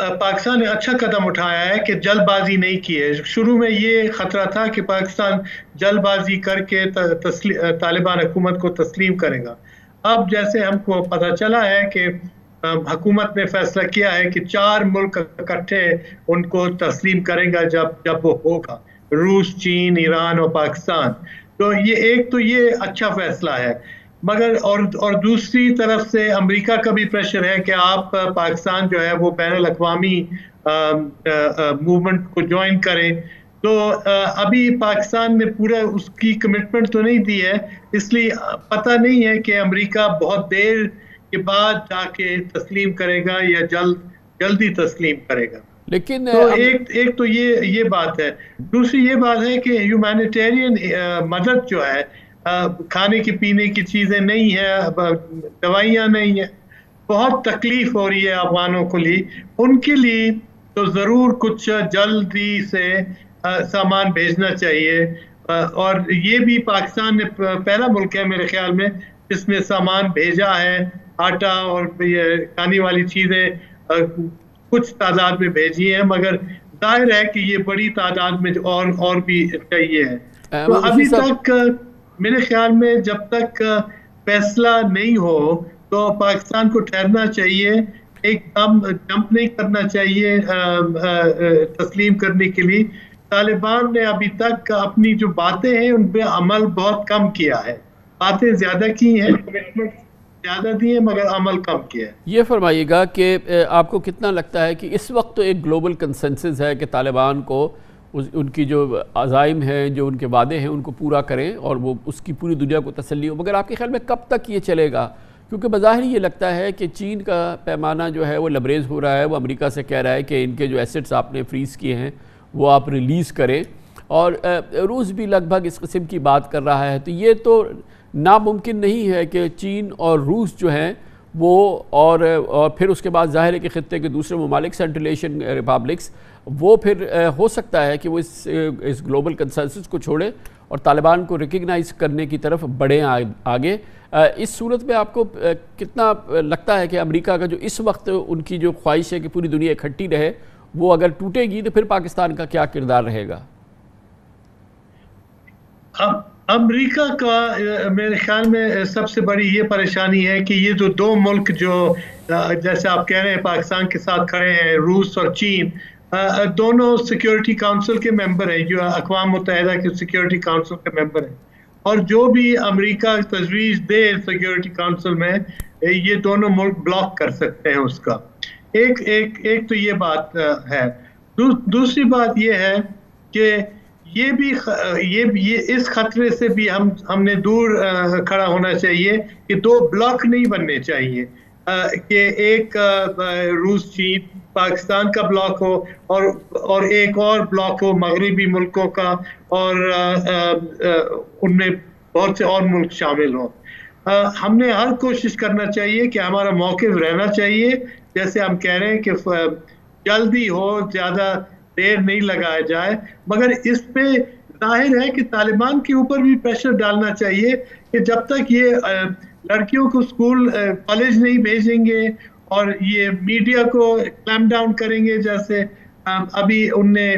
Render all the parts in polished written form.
पाकिस्तान ने अच्छा कदम उठाया है कि जल्दबाजी नहीं की है। शुरू में ये खतरा था कि पाकिस्तान जल्दबाजी करके तालिबान हुकूमत को तस्लीम करेगा। अब जैसे हमको पता चला है कि हुकूमत ने फैसला किया है कि 4 मुल्क इकट्ठे उनको तस्लीम करेगा जब जब वो होगा, रूस, चीन, ईरान और पाकिस्तान। तो ये अच्छा फैसला है। मगर और दूसरी तरफ से अमेरिका का भी प्रेशर है कि आप पाकिस्तान जो है वो बैनुल अक़वामी मूवमेंट को ज्वाइन करें। तो अभी पाकिस्तान ने पूरा उसकी कमिटमेंट तो नहीं दी है, इसलिए पता नहीं है कि अमेरिका बहुत देर के बाद जाके तस्लीम करेगा या जल्दी तस्लीम करेगा। लेकिन तो एक तो ये बात है। दूसरी ये बात है कि ह्यूमैनिटेरियन मदद जो है, खाने की पीने की चीजें नहीं है, दवाइयाँ नहीं है, बहुत तकलीफ हो रही है अफगानों को लिए, उनके लिए तो जरूर कुछ जल्दी से सामान भेजना चाहिए। और ये भी पाकिस्तान ने पहला मुल्क है मेरे ख्याल में जिसमें सामान भेजा है, आटा और ये खाने वाली चीजें कुछ तादाद में भेजी है, मगर जाहिर है कि ये बड़ी तादाद में और भी चाहिए है। तो अभी तक मेरे ख्याल में जब तक फैसला नहीं हो तो पाकिस्तान को ठहरना चाहिए, एकदम जंप नहीं करना चाहिए तस्लीम करने के लिए। तालिबान ने अभी तक अपनी जो बातें हैं उन पे अमल बहुत कम किया है, बातें ज्यादा की हैं, कमिटमेंट ज्यादा दी है मगर अमल कम किया है। ये फरमाइएगा कि आपको कितना लगता है कि इस वक्त तो एक ग्लोबल कंसेंसस है कि तालिबान को उनकी जो अज़ाइम हैं, जो उनके वादे हैं, उनको पूरा करें और वो उसकी पूरी दुनिया को तसल्ली हो, मगर आपके ख्याल में कब तक ये चलेगा? क्योंकि बज़ाहिर ये लगता है कि चीन का पैमाना जो है वो लबरेज हो रहा है, वो अमेरिका से कह रहा है कि इनके जो एसेट्स आपने फ्रीज़ किए हैं वो आप रिलीज़ करें, और रूस भी लगभग इस किस्म की बात कर रहा है। तो ये तो नामुमकिन नहीं है कि चीन और रूस जो हैं वो और फिर उसके बाद ज़ाहिर है कि ख़ित्ते के दूसरे ममालिक, सेंट्रल एशियन रिपब्लिक्स, वो फिर हो सकता है कि वो इस ग्लोबल कंसेंसस को छोड़े और तालिबान को रिकग्नाइज़ करने की तरफ बढ़ें आगे। इस सूरत में आपको कितना लगता है कि अमेरिका का जो इस वक्त उनकी जो ख्वाहिश है कि पूरी दुनिया इकट्ठी रहे, वो अगर टूटेगी तो फिर पाकिस्तान का क्या किरदार रहेगा? अमेरिका का मेरे ख्याल में सबसे बड़ी ये परेशानी है कि ये जो 2 मुल्क जो जैसे आप कह रहे हैं पाकिस्तान के साथ खड़े हैं, रूस और चीन, दोनों सिक्योरिटी काउंसिल के मेंबर हैं, जो अक़वाम मुत्तहिदा के सिक्योरिटी काउंसिल के मेंबर हैं, और जो भी अमेरिका तजवीज़ दे सिक्योरिटी काउंसिल में, ये दोनों मुल्क ब्लॉक कर सकते हैं उसका। एक तो ये बात है। दूसरी बात ये है कि ये इस खतरे से भी हमने दूर खड़ा होना चाहिए कि 2 ब्लॉक नहीं बनने चाहिए, कि एक रूस, चीन, पाकिस्तान का ब्लॉक हो और एक और ब्लॉक हो मगरिबी मुल्कों का, और उनमें बहुत से और मुल्क शामिल हों। हमने हर कोशिश करना चाहिए कि हमारा मौक़िफ़ रहना चाहिए, जैसे हम कह रहे हैं कि जल्दी हो, ज़्यादा देर नहीं लगाया जाए, मगर इस पे जाहिर है कि तालिबान के ऊपर भी प्रेशर डालना चाहिए कि जब तक ये लड़कियों को स्कूल कॉलेज नहीं भेजेंगे और ये मीडिया को क्लैम्प डाउन करेंगे, जैसे अभी उनने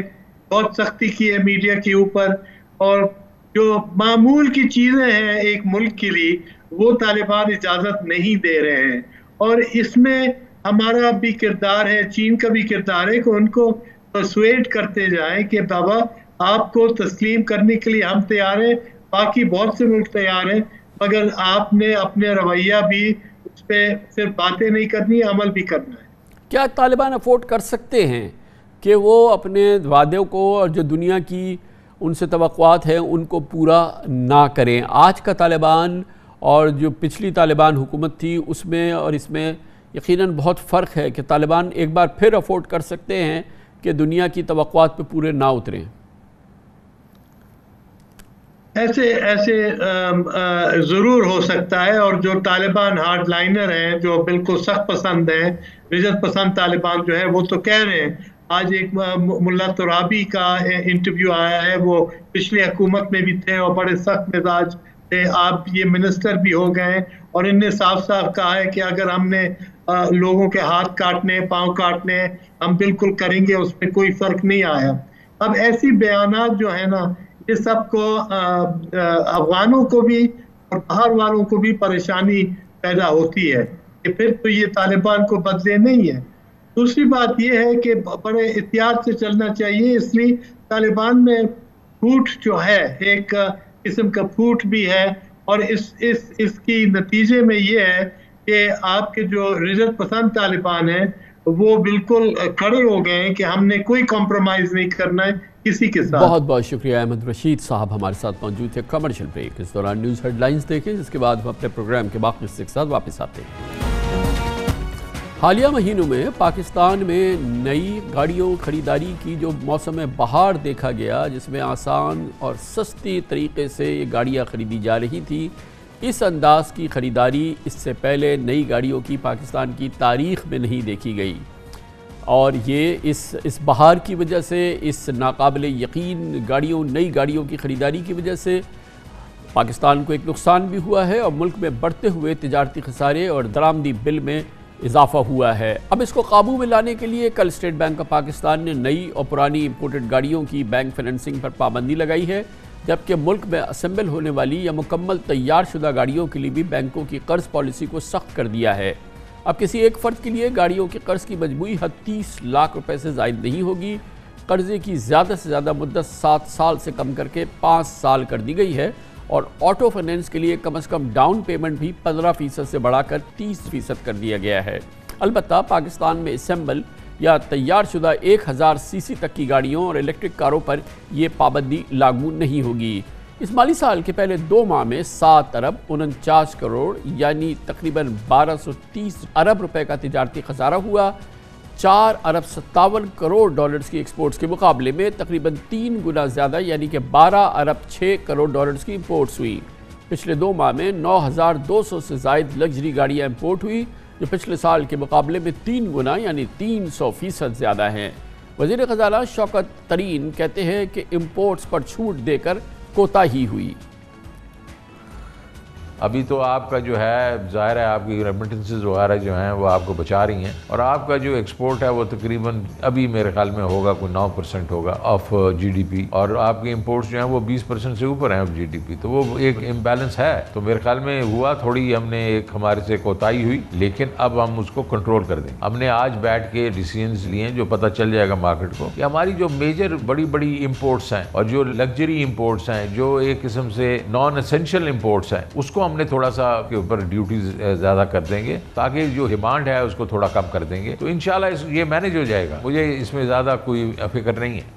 बहुत सख्ती की है मीडिया के ऊपर, और जो मामूल की चीज़ें हैं एक मुल्क के लिए वो तालिबान इजाज़त नहीं दे रहे हैं, और इसमें हमारा भी किरदार है, चीन का भी किरदार है कि उनको परसुएड करते जाएं कि बाबा आपको तस्लीम करने के लिए हम तैयार हैं, बाकी बहुत से मुल्क तैयार हैं, मगर आपने अपने रवैया भी उस पर सिर्फ बातें नहीं करनी, अमल भी करना है। क्या तालिबान अफोर्ड कर सकते हैं कि वो अपने वादों को और जो दुनिया की उनसे तवक्कुआत हैं उनको पूरा ना करें? आज का तालिबान और जो पिछली तालिबान हुकूमत थी उसमें और इसमें यकीनन बहुत फ़र्क है कि तालिबान एक बार फिर अफोर्ड कर सकते हैं कि दुनिया की तवक्कुआत पे पूरे ना उतरें। ऐसे ज़रूर हो सकता है, और जो तालिबान हार्ड लाइनर हैं, जो बिल्कुल सख्त पसंद हैं, रिजत पसंद तालिबान जो है, वो तो कह रहे हैं। आज एक मुल्ला तुराबी का इंटरव्यू आया है, वो पिछली हुकूमत में भी थे और बड़े सख्त मिजाज थे, आप ये मिनिस्टर भी हो गए, और इनने साफ साफ कहा है कि अगर हमने लोगों के हाथ काटने, पांव काटने हम बिल्कुल करेंगे, उसमें कोई फर्क नहीं आया। अब ऐसी बयानात जो है ना, ये सबको अफगानों को भी और बाहर वालों को भी परेशानी पैदा होती है कि फिर तो ये तालिबान को बदले नहीं है। दूसरी बात यह है कि बड़े एहतियात से चलना चाहिए, इसलिए तालिबान में फूट जो है एक किस्म का फूट भी है, और इसकी नतीजे में ये है कि आपके जो रिजल्ट पसंद तालिबान है वो बिल्कुल खड़े हो गए हैं कि हमने कोई कॉम्प्रोमाइज नहीं करना है किसी के साथ। बहुत बहुत शुक्रिया अहमद रशीद साहब हमारे साथ मौजूद थे। कमर्शियल ब्रेक, इस दौरान न्यूज़ हेडलाइंस देखें, जिसके बाद हम अपने प्रोग्राम के बाकी हिस्से के साथ वापस आते हैं। हालिया महीनों में पाकिस्तान में नई गाड़ियों खरीदारी की जो मौसम बहार देखा गया, जिसमें आसान और सस्ती तरीके से ये गाड़ियाँ खरीदी जा रही थी, इस अंदाज की ख़रीदारी इससे पहले नई गाड़ियों की पाकिस्तान की तारीख़ में नहीं देखी गई। और ये इस बहार की वजह से, इस नाकाबिले यकीन नई गाड़ियों की ख़रीदारी की वजह से पाकिस्तान को एक नुकसान भी हुआ है और मुल्क में बढ़ते हुए तिजारती खसारे और दरामदी बिल में इजाफा हुआ है। अब इसको काबू में लाने के लिए कल स्टेट बैंक ऑफ पाकिस्तान ने नई और पुरानी इंपोर्टेड गाड़ियों की बैंक फाइनेंसिंग पर पाबंदी लगाई है, जबकि मुल्क में असेंबल होने वाली या मुकम्मल तैयार शुदा गाड़ियों के लिए भी बैंकों की कर्ज पॉलिसी को सख्त कर दिया है। अब किसी एक फ़र्द के लिए गाड़ियों के कर्ज की मजमूई हद 30 लाख रुपए से ज़ायद नहीं होगी। कर्जे की ज़्यादा से ज़्यादा मुद्दत 7 साल से कम करके 5 साल कर दी गई है, और ऑटो फाइनेंस के लिए कम से कम डाउन पेमेंट भी 15% से बढ़ाकर 30% कर दिया गया है। अलबत्ता पाकिस्तान में असेंबल या तैयार शुदा 1000 सीसी तक की गाड़ियों और इलेक्ट्रिक कारों पर यह पाबंदी लागू नहीं होगी। इस माली साल के पहले 2 माह में 7 अरब 49 करोड़ यानी तकरीबन 1230 अरब रुपए का तिजारती खसारा हुआ। 4 अरब 57 करोड़ डॉलर्स की एक्सपोर्ट्स के मुकाबले में तकरीबन 3 गुना ज़्यादा यानी कि 12 अरब 6 करोड़ डॉलर्स की इंपोर्ट्स हुई। पिछले 2 माह में 9200 से ज़ायद लग्जरी गाड़ियाँ इंपोर्ट हुई, जो पिछले साल के मुकाबले में 3 गुना यानी 300% ज़्यादा हैं। वज़ीर ख़ज़ाना शौकत तरीन कहते हैं कि इंपोर्ट्स पर छूट देकर कोताही हुई। अभी तो आपका जो है ज़ाहिर है आपकी रेमिटेंसेस वगैरह जो हैं वो आपको बचा रही हैं, और आपका जो एक्सपोर्ट है वो तकरीबन अभी मेरे ख्याल में होगा कोई 9% होगा ऑफ जीडीपी, और आपके इंपोर्ट्स जो हैं वो 20% से ऊपर हैं ऑफ जीडीपी। तो वो एक इम्बैलेंस है। तो मेरे ख्याल में हुआ थोड़ी हमने एक हमारे से कोताही हुई, लेकिन अब हम उसको कंट्रोल कर दें। हमने आज बैठ के डिसीजंस लिए जो पता चल जाएगा मार्केट को कि हमारी जो मेजर बड़ी बड़ी इंपोर्ट्स हैं और जो लग्जरी इंपोर्ट्स हैं, जो एक किस्म से नॉन एसेंशियल इंपोर्ट्स हैं, उसको हमने थोड़ा सा के ऊपर ड्यूटीज ज़्यादा कर देंगे, ताकि जो डिमांड है उसको थोड़ा कम कर देंगे। तो इंशाल्लाह ये मैनेज हो जाएगा। मुझे इसमें ज़्यादा कोई फिक्र नहीं है।